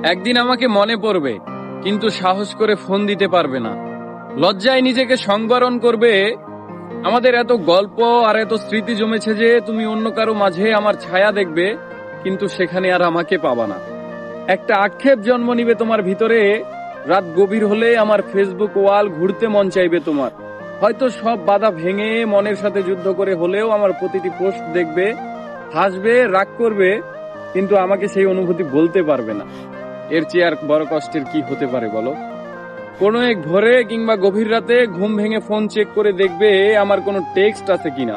একদিন আমাকে মনে পড়বে, কিন্তু সাহস করে ফোন দিতে পারবে না। লজ্জায় নিজেকে সংবরণ করবে। আমাদের এত গল্প আর এত স্মৃতি জমেছে যে তুমি অন্য কারো মাঝে আমার ছায়া দেখবে, কিন্তু সেখানে আর আমাকে পাবা না। একটা আক্ষেপ জন্ম নিবে তোমার ভিতরে। রাত গভীর হলে আমার ফেসবুক ওয়াল ঘুরতে মন চাইবে তোমার। হয়তো সব বাধা ভেঙে মনের সাথে যুদ্ধ করে হলেও আমার প্রতিটি পোস্ট দেখবে, হাসবে, রাগ করবে, কিন্তু আমাকে সেই অনুভূতি বলতে পারবে না। এর চেয়ে আর বড় কষ্টের কি হতে পারে বলো? কোনো এক ভোরে কিংবা গভীর রাতে ঘুম ভেঙে ফোন চেক করে দেখবে আমার কোনো টেক্সট আছে কিনা।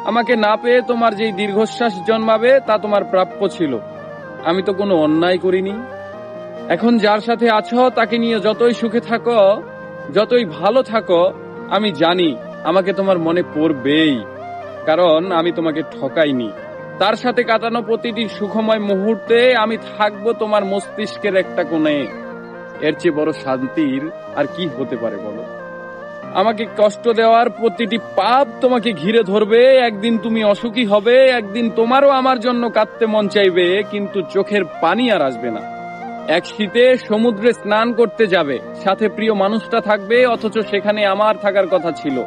আমাকে না পেয়ে তোমার যেই দীর্ঘশ্বাস জন্মাবে তা তোমার প্রাপ্য ছিল। আমি তো কোনো অন্যায় করিনি। এখন যার সাথে আছো তাকে নিয়ে যতই সুখে থাকো, যতই ভালো থাকো, আমি জানি আমাকে তোমার মনে পড়বেই, কারণ আমি তোমাকে ঠকাইনি। তার সাথে কাটানো প্রতিটি সুখময় মুহূর্তে আমি থাকবো তোমার মস্তিষ্কের একটা কোণে। এর চেয়ে বড় শান্তির আর কি হতে পারে বলো? আমাকে কষ্ট দেওয়ার প্রতিটি পাপ তোমাকে ঘিরে ধরবে। একদিন তুমি অসুখী হবে, একদিন তোমারও আমার জন্য কাঁদতে মন চাইবে, কিন্তু চোখের পানি আর আসবে না। এক শীতে সমুদ্রে স্নান করতে যাবে, সাথে প্রিয় মানুষটা থাকবে, অথচ সেখানে আমার থাকার কথা ছিল।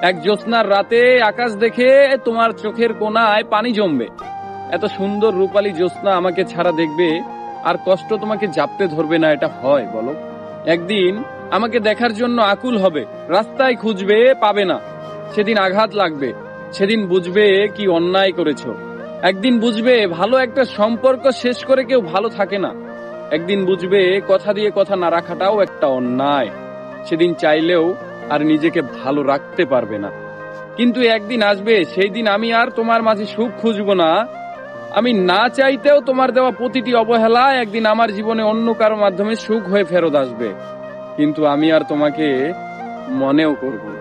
এক জ্যোৎস্নার রাতে আকাশ দেখে তোমার চোখের কোণায় পানি জমবে। এত সুন্দর রূপালী জ্যোৎস্না আমাকে ছাড়া দেখবে, আর কষ্ট তোমাকে জাপটে ধরবে না। এটা হয় বলো? একদিন আমাকে দেখার জন্য আকুল হবে, রাস্তায় খুঁজবে, পাবে না। সেদিন আঘাত লাগবে, সেদিন বুঝবে কি অন্যায় করেছো। একদিন বুঝবে ভালো একটা সম্পর্ক শেষ করে কেউ ভালো থাকে না। একদিন বুঝবে কথা দিয়ে কথা না রাখাটাও একটা অন্যায়। সেদিন চাইলেও আর নিজেকে ভালো রাখতে পারবে না। কিন্তু একদিন আসবে, সেই দিন আমি আর তোমার মাঝে সুখ খুঁজবো না। আমি না চাইতেও তোমার দেওয়া প্রতিটি অবহেলা একদিন আমার জীবনে অন্য কারো মাধ্যমে সুখ হয়ে ফেরত আসবে, কিন্তু আমি আর তোমাকে মনেও করব না।